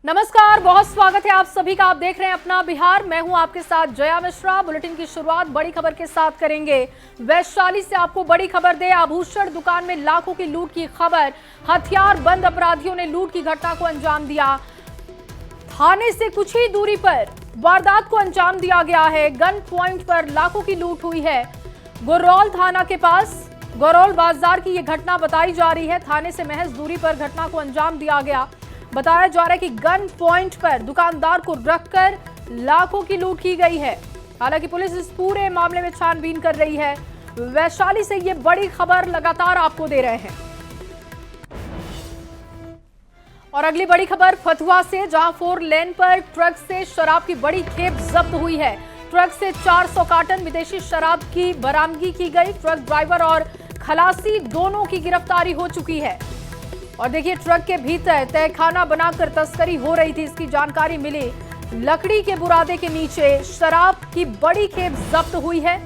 नमस्कार, बहुत स्वागत है आप सभी का। आप देख रहे हैं अपना बिहार। मैं हूं आपके साथ जया मिश्रा। बुलेटिन की शुरुआत बड़ी खबर के साथ करेंगे। वैशाली से आपको बड़ी खबर दे, आभूषण दुकान में लाखों की लूट की खबर। हथियार बंद अपराधियों ने लूट की घटना को अंजाम दिया। थाने से कुछ ही दूरी पर वारदात को अंजाम दिया गया है। गन पॉइंट पर लाखों की लूट हुई है। गोरौल थाना के पास गोरौल बाजार की यह घटना बताई जा रही है। थाने से महज दूरी पर घटना को अंजाम दिया गया। बताया जा रहा है कि गन पॉइंट पर दुकानदार को रखकर लाखों की लूट की गई है। हालांकि पुलिस इस पूरे मामले में छानबीन कर रही है। वैशाली से ये बड़ी खबर लगातार आपको दे रहे हैं। और अगली बड़ी खबर फतुहा से, जहां 4 लेन पर ट्रक से शराब की बड़ी खेप जब्त हुई है। ट्रक से 400 कार्टन विदेशी शराब की बरामदगी की गई। ट्रक ड्राइवर और खलासी दोनों की गिरफ्तारी हो चुकी है। और देखिए, ट्रक के भीतर तहखाना बनाकर तस्करी हो रही थी, इसकी जानकारी मिली। लकड़ी के बुरादे के नीचे शराब की बड़ी खेप जब्त हुई है।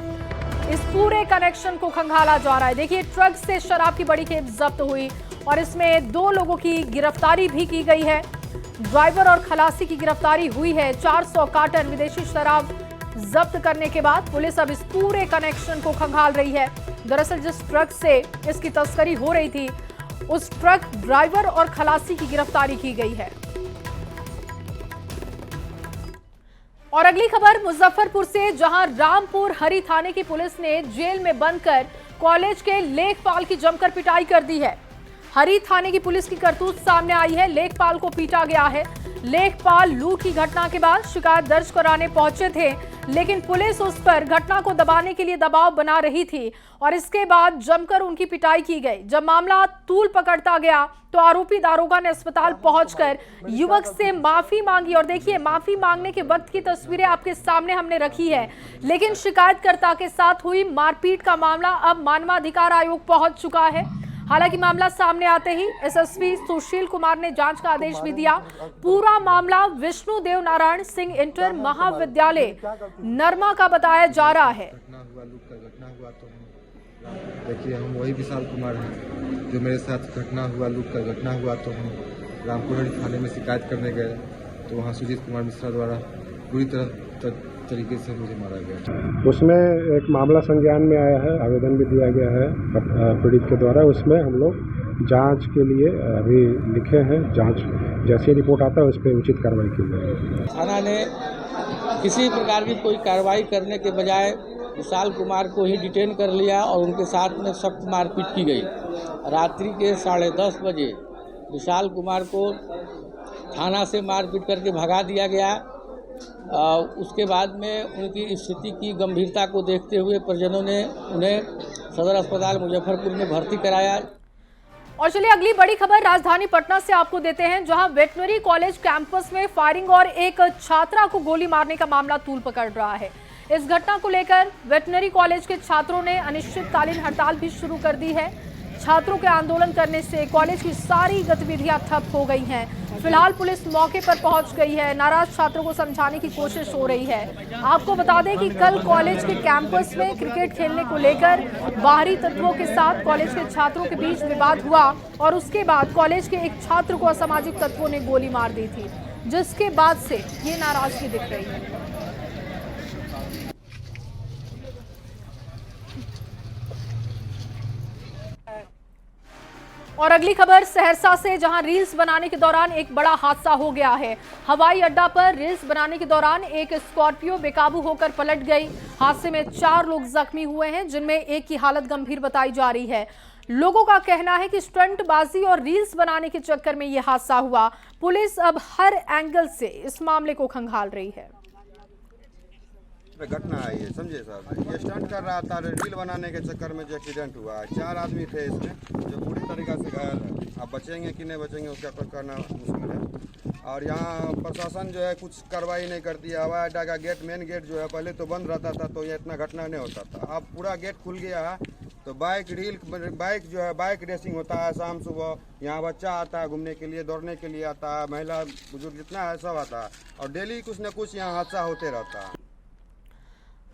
इस पूरे कनेक्शन को खंगाला जा रहा है। देखिए, ट्रक से शराब की बड़ी खेप जब्त हुई और इसमें 2 लोगों की गिरफ्तारी भी की गई है। ड्राइवर और खलासी की गिरफ्तारी हुई है। 400 कार्टन विदेशी शराब जब्त करने के बाद पुलिस अब इस पूरे कनेक्शन को खंगाल रही है। दरअसल जिस ट्रक से इसकी तस्करी हो रही थी, उस ट्रक ड्राइवर और खलासी की गिरफ्तारी की गई है। और अगली खबर मुजफ्फरपुर से, जहां रामपुर हरी थाने की पुलिस ने जेल में बंद कर कॉलेज के लेखपाल की जमकर पिटाई कर दी है। हरी थाने की पुलिस की करतूत सामने आई है। लेखपाल को पीटा गया है। लेखपाल लूट की घटना के बाद शिकायत दर्ज कराने पहुंचे थे, लेकिन पुलिस उस पर घटना को दबाने के लिए दबाव बना रही थी और इसके बाद जमकर उनकी पिटाई की गई। जब मामला तूल पकड़ता गया तो आरोपी दारोगा ने अस्पताल पहुंचकर युवक से माफी मांगी। और देखिए, माफी मांगने के वक्त की तस्वीरें आपके सामने हमने रखी है। लेकिन शिकायतकर्ता के साथ हुई मारपीट का मामला अब मानवाधिकार आयोग पहुंच चुका है। हालांकि मामला सामने आते ही एसएसपी सुशील कुमार ने जांच का आदेश भी दिया। पूरा मामला विष्णुदेव नारायण सिंह इंटर महाविद्यालय नरमा का बताया जा रहा है। देखिए, हम वही विशाल कुमार हैं जो मेरे साथ घटना हुआ, लूट का घटना हुआ तो हम रामपुर थाने में शिकायत करने गए तो वहाँ सुजीत कुमार मिश्रा द्वारा पूरी तरीके से मुझे मारा गया। उसमें एक मामला संज्ञान में आया है, आवेदन भी दिया गया है पीड़ित के द्वारा। उसमें हम लोग जांच के लिए अभी लिखे हैं। जांच जैसी रिपोर्ट आता है उस पर उचित कार्रवाई की जाएगी। थाना ने किसी प्रकार की कोई कार्रवाई करने के बजाय विशाल कुमार को ही डिटेन कर लिया और उनके साथ में सख्त मारपीट की गई। रात्रि के 10:30 बजे विशाल कुमार को थाना से मारपीट करके भगा दिया गया। उसके बाद में उनकी स्थिति की गंभीरता को देखते हुए परिजनों ने उन्हें सदर अस्पताल मुजफ्फरपुर में भर्ती कराया। और चलिए अगली बड़ी खबर राजधानी पटना से आपको देते हैं, जहां वेटनरी कॉलेज कैंपस में फायरिंग और एक छात्रा को गोली मारने का मामला तूल पकड़ रहा है। इस घटना को लेकर वेटनरी कॉलेज के छात्रों ने अनिश्चितकालीन हड़ताल भी शुरू कर दी है। छात्रों के आंदोलन करने से कॉलेज की सारी गतिविधियां ठप हो गई हैं। फिलहाल पुलिस मौके पर पहुंच गई है। नाराज छात्रों को समझाने की कोशिश हो रही है। आपको बता दें कि कल कॉलेज के कैंपस में क्रिकेट खेलने को लेकर बाहरी तत्वों के साथ कॉलेज के छात्रों के बीच विवाद हुआ और उसके बाद कॉलेज के एक छात्र को असामाजिक तत्वों ने गोली मार दी थी, जिसके बाद से ये नाराजगी दिख रही है। और अगली खबर सहरसा से, जहां रील्स बनाने के दौरान एक बड़ा हादसा हो गया है। हवाई अड्डा पर रील्स बनाने के दौरान एक स्कॉर्पियो बेकाबू होकर पलट गई। हादसे में 4 लोग जख्मी हुए हैं, जिनमें एक की हालत गंभीर बताई जा रही है। लोगों का कहना है कि स्टंटबाजी और रील्स बनाने के चक्कर में यह हादसा हुआ। पुलिस अब हर एंगल से इस मामले को खंगाल रही है। घटना है ये, समझे साहब, ये स्टंट कर रहा था, रील बनाने के चक्कर में जो एक्सीडेंट हुआ है। 4 आदमी थे इसमें जो पूरी तरीके से घायल है। अब बचेंगे कि नहीं बचेंगे उसका करना मुश्किल है। और यहाँ प्रशासन जो है कुछ कार्रवाई नहीं करती है। हवाई अड्डा का गेट, मेन गेट जो है पहले तो बंद रहता था तो ये इतना घटना नहीं होता था। अब पूरा गेट खुल गया है तो बाइक जो है बाइक रेसिंग होता है शाम सुबह। यहाँ बच्चा आता है घूमने के लिए, दौड़ने के लिए आता है, महिला बुजुर्ग जितना है सब आता है और डेली कुछ न कुछ यहाँ हादसा होते रहता है।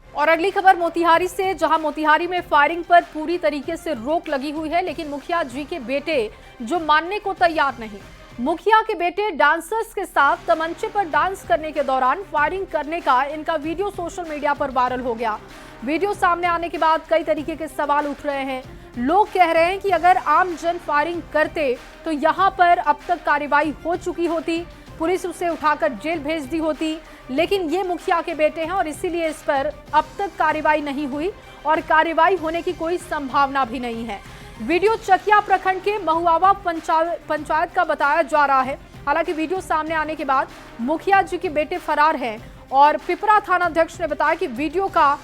और अगली खबर मोतिहारी से, जहां मोतिहारी में फायरिंग पर पूरी तरीके से रोक लगी हुई है, लेकिन मुखिया जी के बेटे जो मानने को तैयार नहीं। मुखिया के बेटे डांसर्स के साथ तमंचे पर डांस करने के दौरान फायरिंग करने का इनका वीडियो सोशल मीडिया पर वायरल हो गया। वीडियो सामने आने के बाद कई तरीके के सवाल उठ रहे हैं। लोग कह रहे हैं कि अगर आम जन फायरिंग करते तो यहां पर अब तक कार्रवाई हो चुकी होती, पुलिस उसे उठाकर जेल भेज दी होती, लेकिन ये मुखिया के बेटे हैं और इसीलिए इस पर अब तक कार्रवाई नहीं हुई और कार्रवाई होने की कोई संभावना भी नहीं है। वीडियो चकिया प्रखंड के महुआवा पंचायत का बताया जा रहा है। हालांकि वीडियो सामने आने के बाद मुखिया जी के बेटे फरार हैं और पिपरा थाना अध्यक्ष ने बताया कि वीडियो का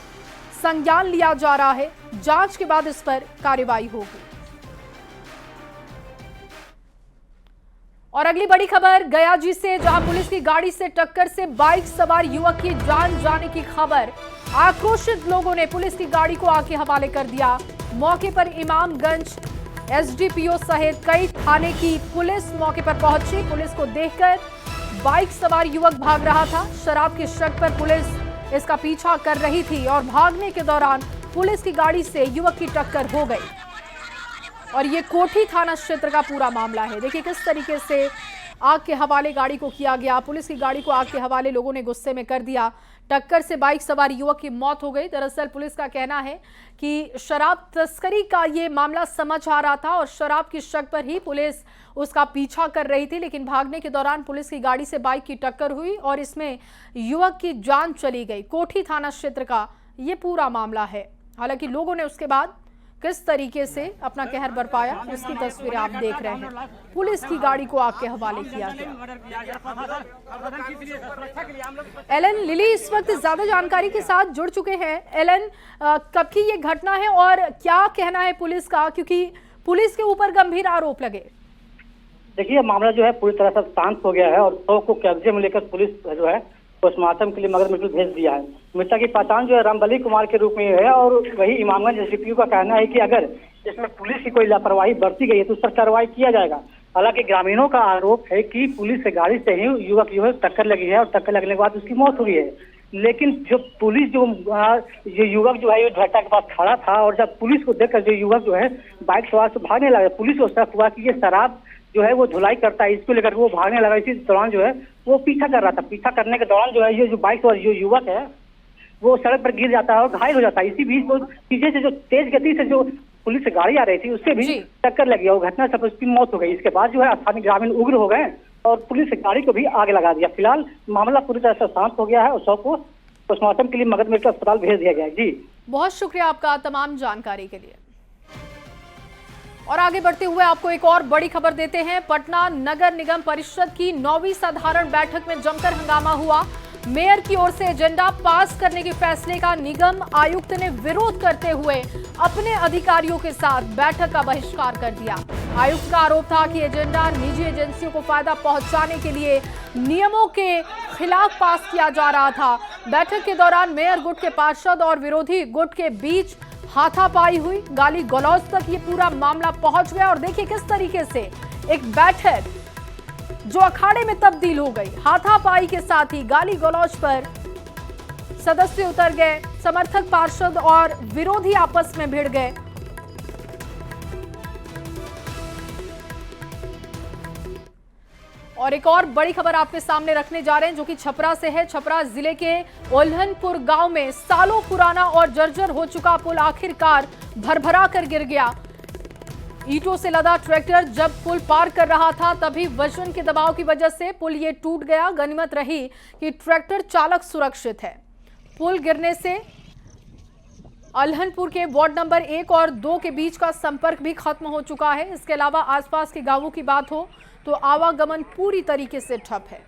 संज्ञान लिया जा रहा है, जांच के बाद इस पर कार्रवाई होगी। और अगली बड़ी खबर गया जी से, जहां पुलिस की गाड़ी से टक्कर से बाइक सवार युवक की जान जाने की खबर। आक्रोशित लोगों ने पुलिस की गाड़ी को आग के हवाले कर दिया। मौके पर इमामगंज एसडीपीओ सहित कई थाने की पुलिस मौके पर पहुंची। पुलिस को देखकर बाइक सवार युवक भाग रहा था। शराब के शक पर पुलिस इसका पीछा कर रही थी और भागने के दौरान पुलिस की गाड़ी से युवक की टक्कर हो गई। और ये कोठी थाना क्षेत्र का पूरा मामला है। देखिए किस तरीके से आग के हवाले गाड़ी को किया गया। पुलिस की गाड़ी को आग के हवाले लोगों ने गुस्से में कर दिया। टक्कर से बाइक सवार युवक की मौत हो गई। दरअसल पुलिस का कहना है कि शराब तस्करी का ये मामला समझ आ रहा था और शराब की शक पर ही पुलिस उसका पीछा कर रही थी, लेकिन भागने के दौरान पुलिस की गाड़ी से बाइक की टक्कर हुई और इसमें युवक की जान चली गई। कोठी थाना क्षेत्र का ये पूरा मामला है। हालांकि लोगों ने उसके बाद किस तरीके से अपना कहर बरपाया उसकी तस्वीरें आप देख रहे हैं। पुलिस की गाड़ी को आग के हवाले किया गया। एलन लिली इस वक्त ज्यादा जानकारी के साथ जुड़ चुके हैं। एलन, कब की ये घटना है और क्या कहना है पुलिस का, क्योंकि पुलिस के ऊपर गंभीर आरोप लगे। देखिए मामला जो है पूरी तरह से शांत हो गया है और शव को कब्जे में लेकर पुलिस जो है पोस्टमार्टम के लिए मगर मिर्चल भेज दिया है। मृतक की पहचान जो है रामबली कुमार के रूप में है और वही इमामगंज एसडीपीओ का कहना है कि अगर इसमें पुलिस की कोई लापरवाही बरती गई है तो उस पर कार्रवाई किया जाएगा। हालांकि ग्रामीणों का आरोप है कि पुलिस से गाड़ी से ही युवक जो है टक्कर लगी है और टक्कर लगने के बाद उसकी मौत हुई है। लेकिन जो पुलिस जो युवक जो है घटना के पास खड़ा था और जब पुलिस को देखकर जो युवक जो है बाइक सवार से भागने लगा, पुलिस को शक हुआ कि ये शराब जो है वो धुलाई करता है, इसको लेकर वो भागने लगा। इसी दौरान जो है वो पीछा कर रहा था। पीछा करने के दौरान जो है ये जो बाइक और जो युवक है वो सड़क पर गिर जाता है और घायल हो जाता है। इसी बीच वो पीछे से जो तेज गति से जो पुलिस से गाड़ी आ रही थी उससे भी टक्कर लगी और घटना से उसकी मौत हो गई। इसके बाद जो है स्थानीय ग्रामीण उग्र हो गए और पुलिस से गाड़ी को भी आग लगा दिया। फिलहाल मामला पूरी तरह से शांत हो गया है और शव को पोस्टमार्टम के लिए मगध मेडिकल अस्पताल भेज दिया गया है। जी बहुत शुक्रिया आपका तमाम जानकारी के लिए। और आगे बढ़ते हुए आपको एक और बड़ी खबर देते हैं। पटना नगर निगम परिषद की 9वीं साधारण बैठक में जमकर हंगामा हुआ। मेयर की ओर से एजेंडा पास करने के फैसले का निगम आयुक्त ने विरोध करते हुए अपने अधिकारियों के साथ बैठक का बहिष्कार कर दिया। आयुक्त का आरोप था कि एजेंडा निजी एजेंसियों को फायदा पहुंचाने के लिए नियमों के खिलाफ पास किया जा रहा था। बैठक के दौरान मेयर गुट के पार्षद और विरोधी गुट के बीच हाथापाई हुई, गाली गलौज तक ये पूरा मामला पहुंच गया। और देखिए किस तरीके से एक बैठक जो अखाड़े में तब्दील हो गई। हाथापाई के साथ ही गाली गलौज पर सदस्य उतर गए, समर्थक पार्षद और विरोधी आपस में भिड़ गए। और एक और बड़ी खबर आपके सामने रखने जा रहे हैं जो कि छपरा से है। छपरा जिले के ओल्हनपुर गांव में सालों पुराना और जर्जर हो चुका पुल आखिरकार भरभरा कर गिर गया। ईंटों से लदा ट्रैक्टर जब पुल पार कर रहा था तभी वजन के दबाव की वजह से पुल ये टूट गया। गनीमत रही कि ट्रैक्टर चालक सुरक्षित है। पुल गिरने से अल्हनपुर के वार्ड नंबर 1 और 2 के बीच का संपर्क भी खत्म हो चुका है। इसके अलावा आसपास के गांवों की बात हो तो आवागमन पूरी तरीके से ठप है।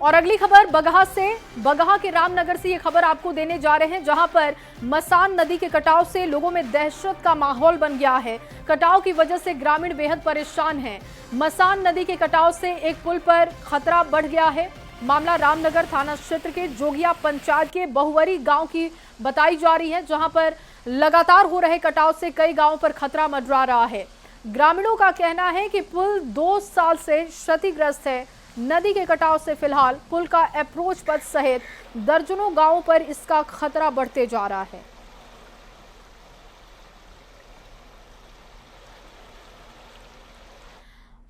और अगली खबर बगहा से, बगहा के रामनगर से ये खबर आपको देने जा रहे हैं, जहां पर मसान नदी के कटाव से लोगों में दहशत का माहौल बन गया है। कटाव की वजह से ग्रामीण बेहद परेशान हैं। मसान नदी के कटाव से एक पुल पर खतरा बढ़ गया है। मामला रामनगर थाना क्षेत्र के जोगिया पंचायत के बहुवरी गांव की बताई जा रही है, जहां पर लगातार हो रहे कटाव से कई गांवों पर खतरा मंडरा रहा है। ग्रामीणों का कहना है कि पुल 2 साल से क्षतिग्रस्त है। नदी के कटाव से फिलहाल पुल का अप्रोच पथ सहित दर्जनों गांवों पर इसका खतरा बढ़ते जा रहा है।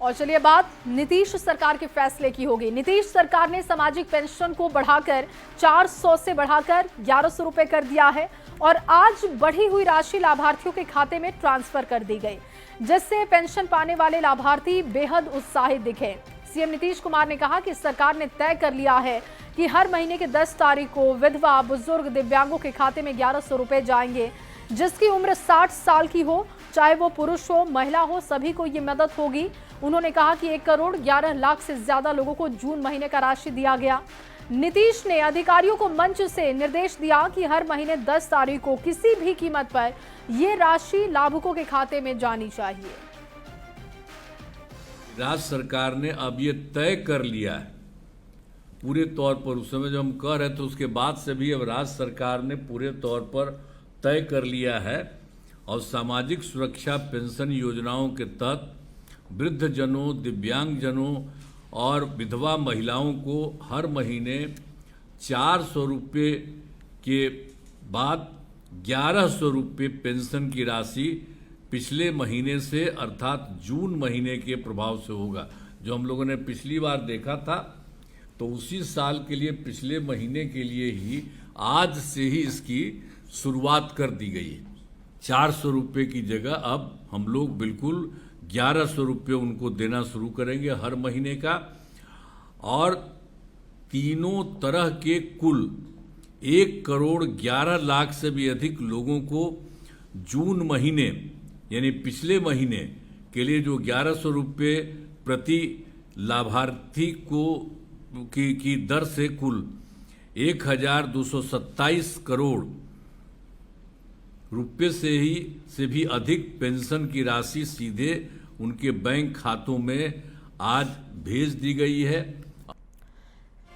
और चलिए बात नीतीश सरकार के फैसले की होगी। नीतीश सरकार ने सामाजिक पेंशन को बढ़ाकर 400 से बढ़ाकर 1100 रुपए कर दिया है और आज बढ़ी हुई राशि लाभार्थियों के खाते में ट्रांसफर कर दी गई, जिससे पेंशन पाने वाले लाभार्थी बेहद उत्साहित दिखे। सीएम नीतीश कुमार ने कहा कि सरकार ने तय कर लिया है कि हर महीने की 10 तारीख को विधवा, बुजुर्ग, दिव्यांगों के खाते में 1100 रुपए जाएंगे। जिसकी उम्र 60 साल की हो, चाहे वो पुरुष हो, महिला हो, सभी को ये मदद होगी। उन्होंने कहा कि 1 करोड़ 11 लाख से ज्यादा लोगों को जून महीने का राशि दिया गया। नीतीश ने अधिकारियों को मंच से निर्देश दिया कि हर महीने 10 तारीख को किसी भी कीमत पर ये राशि लाभुकों के खाते में जानी चाहिए। राज्य सरकार ने अब ये तय कर लिया है पूरे तौर पर, उस समय जो हम कह रहे थे उसके बाद से भी अब राज्य सरकार ने पूरे तौर पर तय कर लिया है और सामाजिक सुरक्षा पेंशन योजनाओं के तहत वृद्धजनों, दिव्यांगजनों और विधवा महिलाओं को हर महीने 400 रुपये के बाद 1100 रुपये पेंशन की राशि पिछले महीने से अर्थात जून महीने के प्रभाव से होगा। जो हम लोगों ने पिछली बार देखा था तो उसी साल के लिए पिछले महीने के लिए ही आज से ही इसकी शुरुआत कर दी गई है। 400 रुपये की जगह अब हम लोग बिल्कुल 1100 रुपये उनको देना शुरू करेंगे हर महीने का, और तीनों तरह के कुल 1 करोड़ 11 लाख से भी अधिक लोगों को जून महीने यानी पिछले महीने के लिए जो 1100 रुपये प्रति लाभार्थी को की दर से कुल 1227 करोड़ रुपये से भी अधिक पेंशन की राशि सीधे उनके बैंक खातों में आज भेज दी गई है।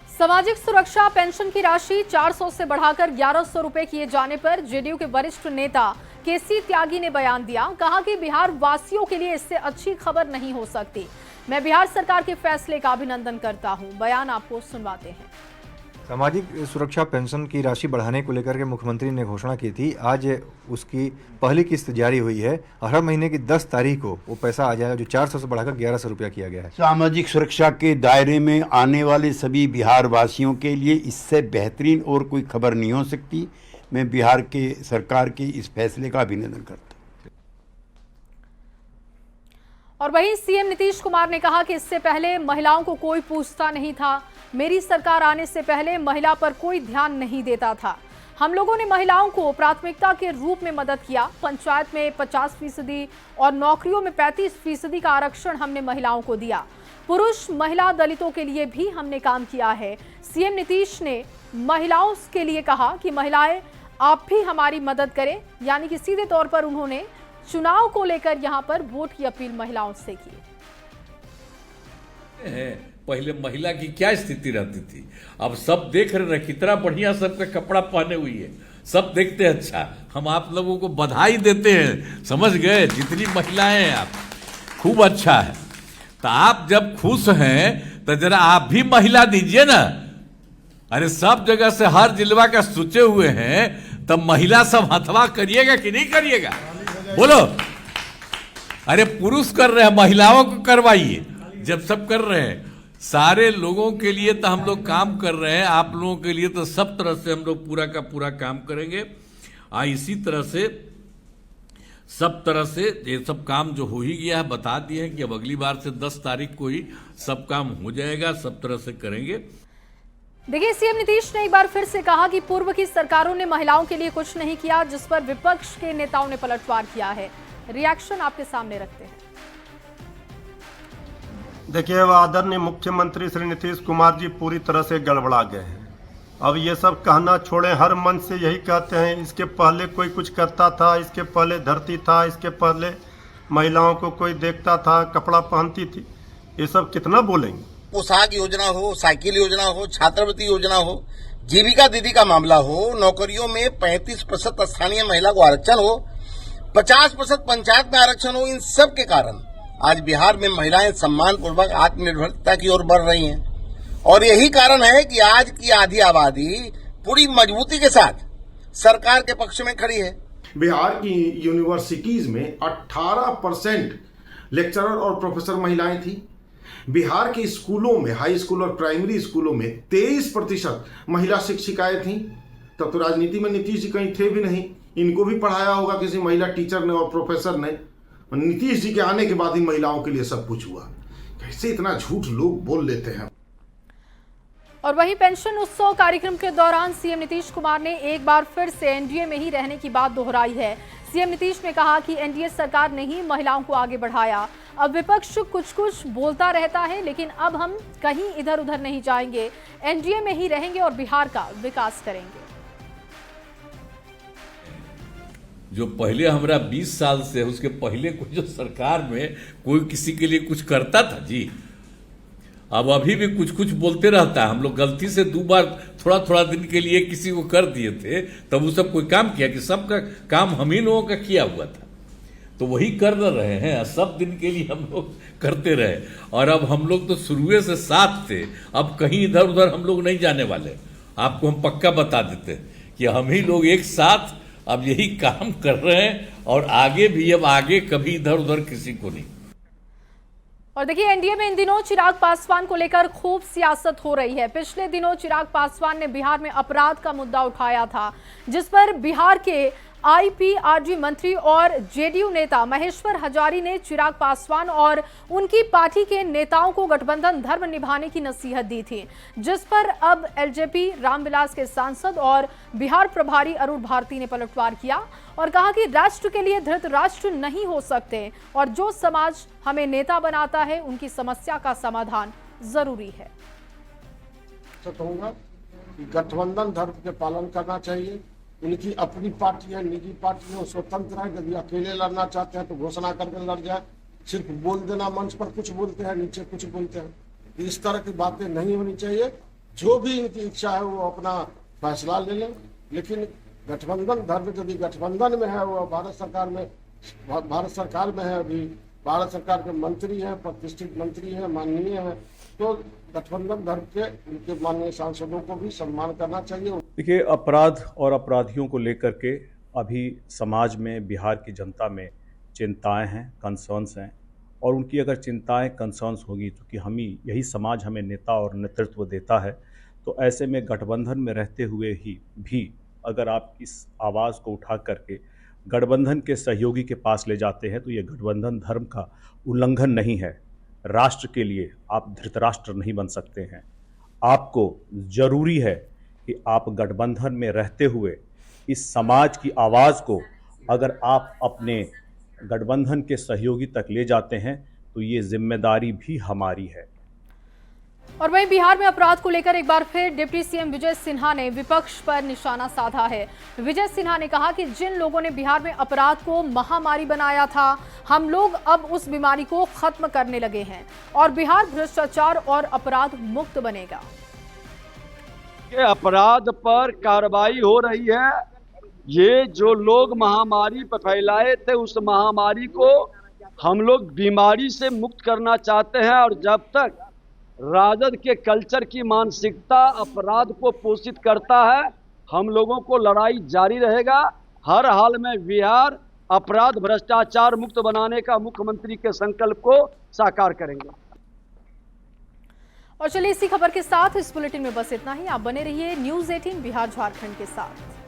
सामाजिक सुरक्षा पेंशन की राशि 400 से बढ़ाकर 1100 रुपए किए जाने पर जेडीयू के वरिष्ठ नेता केसी त्यागी ने बयान दिया। कहा कि बिहार वासियों के लिए इससे अच्छी खबर नहीं हो सकती। मैं बिहार सरकार के फैसले का अभिनंदन करता हूं। बयान आपको सुनवाते हैं। सामाजिक सुरक्षा पेंशन की राशि बढ़ाने को लेकर के मुख्यमंत्री ने घोषणा की थी। आज उसकी पहली किस्त जारी हुई है और हर महीने की 10 तारीख को वो पैसा आ जाएगा, जो 400 से बढ़ाकर 1100 रुपया किया गया है। सामाजिक सुरक्षा के दायरे में आने वाले सभी बिहार वासियों के लिए इससे बेहतरीन और कोई खबर नहीं हो सकती। मैं बिहार के सरकार के इस फैसले का अभिनंदन करता हूं। और वहीं सीएम नीतीश कुमार ने कहा कि इससे पहले महिलाओं को कोई पूछता नहीं था। मेरी सरकार आने से पहले महिला पर कोई ध्यान नहीं देता था। हम लोगों ने महिलाओं को प्राथमिकता के रूप में मदद किया। पंचायत में 50% और नौकरियों में 35% का आरक्षण हमने महिलाओं को दिया। पुरुष, महिला, दलितों के लिए भी हमने काम किया है। सीएम नीतीश ने महिलाओं के लिए कहा कि महिलाएं आप भी हमारी मदद करें, यानी कि सीधे तौर पर उन्होंने चुनाव को लेकर यहां पर वोट की अपील महिलाओं से की। पहले महिला की क्या स्थिति रहती थी, अब सब देख रहे हैं कितना बढ़िया सबका कपड़ा पहने हुई है, सब देखते हैं। अच्छा, हम आप लोगों को बधाई देते हैं, समझ गए, जितनी महिलाएं हैं आप, खूब अच्छा है। तो आप जब खुश हैं तो जरा आप भी महिला दीजिए ना। अरे सब जगह से हर जिलवा का सोचे हुए हैं, तब महिला सब हथवा करिएगा कि नहीं करिएगा, बोलो। अरे पुरुष कर रहे हैं, महिलाओं को करवाइए। जब सब कर रहे हैं, सारे लोगों के लिए तो हम लोग काम कर रहे हैं, आप लोगों के लिए तो सब तरह से हम लोग पूरा का पूरा काम करेंगे। इसी तरह से सब तरह से ये सब काम जो हो ही गया है, बता दिए हैं कि अब अगली बार से 10 तारीख को ही सब काम हो जाएगा, सब तरह से करेंगे। देखिए, सीएम नीतीश ने एक बार फिर से कहा कि पूर्व की सरकारों ने महिलाओं के लिए कुछ नहीं किया, जिस पर विपक्ष के नेताओं ने पलटवार किया है। रिएक्शन आपके सामने रखते हैं। देखिए, आदरणीय मुख्यमंत्री श्री नीतीश कुमार जी पूरी तरह से गड़बड़ा गए हैं। अब ये सब कहना छोड़ें, हर मन से यही कहते हैं इसके पहले कोई कुछ करता था, इसके पहले धरती था, इसके पहले महिलाओं को कोई देखता था, कपड़ा पहनती थी। ये सब कितना बोलेंगे। पोशाक योजना हो, साइकिल योजना हो, छात्रवृत्ति योजना हो, जीविका दीदी का मामला हो, नौकरियों में 35% स्थानीय महिला को आरक्षण हो, 50% पंचायत में आरक्षण हो, इन सब के कारण आज बिहार में महिलाएं सम्मान पूर्वक आत्मनिर्भरता की ओर बढ़ रही हैं। और यही कारण है कि आज की आधी आबादी पूरी मजबूती के साथ सरकार के पक्ष में खड़ी है। बिहार की यूनिवर्सिटीज में 18% लेक्चरर और प्रोफेसर महिलाएं थी। बिहार के स्कूलों में, हाई स्कूल और प्राइमरी स्कूलों में 23% महिला शिक्षिकाएं थीं। तब तो राजनीति में नीतीश जी कहीं थे भी नहीं, इनको भी पढ़ाया होगा किसी महिला टीचर ने और प्रोफेसर ने। नीतीश जी के आने के बाद ही महिलाओं के लिए सब कुछ हुआ। कैसे इतना झूठ लोग बोल लेते हैं। और वहीं पेंशन उत्सव कार्यक्रम के दौरान सीएम नीतीश कुमार ने एक बार फिर से एनडीए में ही रहने की बात दोहराई है। सीएम नीतीश ने कहा कि एनडीए सरकार ने ही महिलाओं को आगे बढ़ाया। अब विपक्ष कुछ कुछ बोलता रहता है, लेकिन अब हम कहीं इधर उधर नहीं जाएंगे, एनडीए में ही रहेंगे और बिहार का विकास करेंगे। जो पहले हमारा 20 साल से, उसके पहले कोई जो सरकार में कोई किसी के लिए कुछ करता था जी, अब अभी भी कुछ कुछ बोलते रहता है। हम लोग गलती से 2 बार थोड़ा थोड़ा दिन के लिए किसी को कर दिए थे, तब वो सब कोई काम किया कि सबका काम हम ही लोगों का किया हुआ था, तो वही कर रहे हैं। सब दिन के लिए हम लोग करते रहे, और अब हम लोग तो शुरू से साथ थे। अब कहीं इधर उधर हम लोग नहीं जाने वाले। आपको हम पक्का बता देते कि हम ही लोग एक साथ अब यही काम कर रहे हैं, और आगे भी, अब आगे कभी इधर उधर किसी को नहीं। और देखिए, एनडीए में इन दिनों चिराग पासवान को लेकर खूब सियासत हो रही है। पिछले दिनों चिराग पासवान ने बिहार में अपराध का मुद्दा उठाया था, जिस पर बिहार के आईपीआरडी मंत्री और जेडीयू नेता महेश्वर हजारी ने चिराग पासवान और उनकी पार्टी के नेताओं को गठबंधन धर्म निभाने की नसीहत दी थी, जिस पर अब एलजेपी रामविलास के सांसद और बिहार प्रभारी अरुण भारती ने पलटवार किया और कहा कि राष्ट्र के लिए धृत राष्ट्र नहीं हो सकते, और जो समाज हमें नेता बनाता है उनकी समस्या का समाधान जरूरी है। तो कहूँगा कि गठबंधन धर्म के पालन करना चाहिए। उनकी अपनी पार्टी है, निजी पार्टी है, स्वतंत्र है। यदि अकेले लड़ना चाहते हैं तो घोषणा करके लड़ जाए। सिर्फ बोल देना, मंच पर कुछ बोलते हैं, नीचे कुछ बोलते हैं, इस तरह की बातें नहीं होनी चाहिए। जो भी इनकी इच्छा है वो अपना फैसला ले लें, लेकिन गठबंधन धर्म यदि गठबंधन में है, वो भारत सरकार में है, अभी भारत सरकार के मंत्री हैं, प्रतिष्ठित मंत्री हैं, माननीय हैं, तो गठबंधन धर्म के उनके माननीय सांसदों को भी सम्मान करना चाहिए। देखिए, अपराध और अपराधियों को लेकर के अभी समाज में, बिहार की जनता में चिंताएं हैं, कंसर्न्स हैं, और उनकी अगर चिंताएं, कंसर्न्स होगी तो कि यही समाज हमें नेता और नेतृत्व देता है, तो ऐसे में गठबंधन में रहते हुए ही भी अगर आप इस आवाज़ को उठा करके गठबंधन के सहयोगी के पास ले जाते हैं तो ये गठबंधन धर्म का उल्लंघन नहीं है। राष्ट्र के लिए आप धृतराष्ट्र नहीं बन सकते हैं। आपको जरूरी है कि आप गठबंधन में रहते हुए इस समाज की आवाज़ को अगर आप अपने गठबंधन के सहयोगी तक ले जाते हैं तो ये जिम्मेदारी भी हमारी है। और वहीं बिहार में अपराध को लेकर एक बार फिर डिप्टी सीएम विजय सिन्हा ने विपक्ष पर निशाना साधा है। विजय सिन्हा ने कहा कि जिन लोगों ने बिहार में अपराध को महामारी बनाया था, हम लोग अब उस बीमारी को खत्म करने लगे हैं और बिहार भ्रष्टाचार और अपराध मुक्त बनेगा। अपराध पर कार्रवाई हो रही है। ये जो लोग महामारी पर फैलाए थे, उस महामारी को हम लोग बीमारी से मुक्त करना चाहते हैं, और जब तक राजद के कल्चर की मानसिकता अपराध को पोषित करता है, हम लोगों को लड़ाई जारी रहेगा। हर हाल में बिहार अपराध भ्रष्टाचार मुक्त बनाने का मुख्यमंत्री के संकल्प को साकार करेंगे। और चलिए, इसी खबर के साथ इस बुलेटिन में बस इतना ही। आप बने रहिए न्यूज़ 18 बिहार झारखंड के साथ।